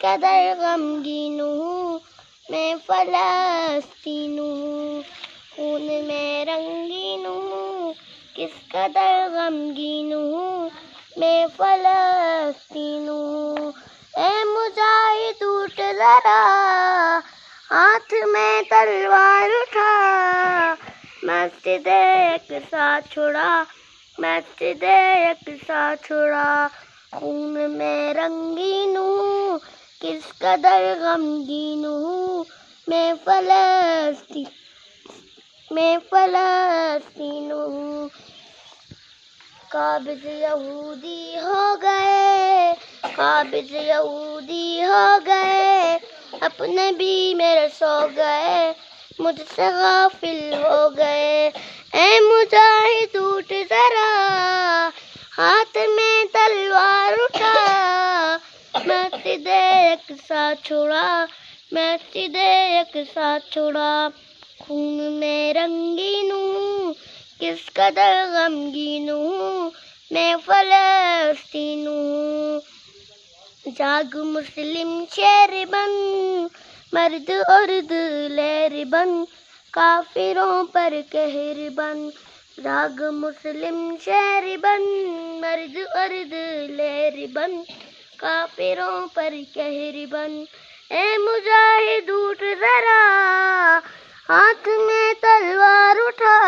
قدر غمگین ہوں میں فلسطین ہوں، خون میں رنگین ہوں کس قدر غمگین ہوں میں فلسطین ہوں۔ اے مجاہد اٹھ ذرا ہاتھ میں تلوار اٹھا، مسجد اقصی چھڑا، مسجد اقصی چھڑا، خون میں رنگین ہوں کس قدر غمگین ہوں میں فلسطین ہوں۔ قابض یہودی ہو گئے، قابض یہودی ہو گئے، اپنے بھی میرے سو گئے، مجھ سے غافل ہو گئے۔ اے مجاہد اٹھ ذرا ہاتھ میں تلوار اٹھا، مسجد اقصی چھڑا، مسجد اقصی چھڑا، خون میں رنگین ہوں کس قدر غمگین ہوں میں فلسطین ہوں۔ جاگ مسلم شیر بن، مرد عرد لہر بن، کافروں پر قہر بن، جاگ مسلم شیر بن، مرد عرد لہر بن، کافروں پر قہر بن۔ اے مجاہد اٹھ ذرا ہاتھ میں تلوار اٹھا،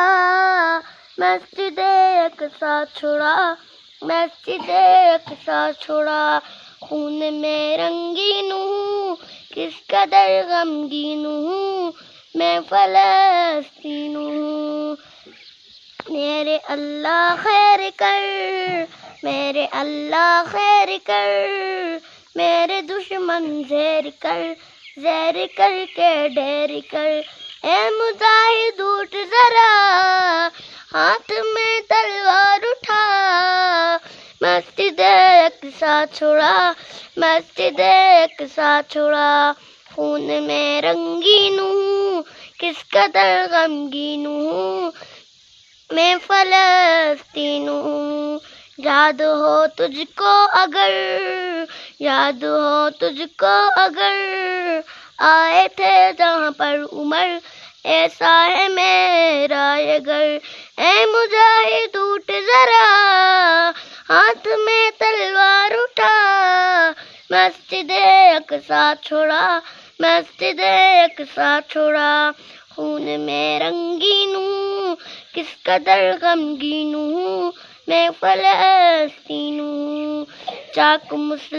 مسجد اقصی چھڑا، مسجد اقصی چھڑا، خون میں رنگین ہوں کس قدر غمگین ہوں میں فلسطین ہوں۔ میرے اللہ خیر کر، میرے اللہ خیر کر، میرے دشمن زیر کر، زیر کر کے ڈھیر کر۔ اے مجاہد اٹھ ذرا ہاتھ میں تلوار اٹھا، مسجد اقصی چھڑا، مسجد اقصی چھڑا، خون میں رنگین ہوں کس قدر غمگین ہوں میں فلسطین ہوں۔ یاد ہو تجھ کو اگر، یاد ہو تجھ کو اگر، آئے تھے جہاں پر عمر، ایسا ہے میرا یہ گھر۔ اے مجاہد اٹھ ذرا ہاتھ میں تلوار اٹھا، مسجد اقصی چھڑا، مسجد اقصی چھڑا، خون میں رنگین ہوں کس قدر غمگین ہوں میں فلسطین ہوں۔ چاک مسلم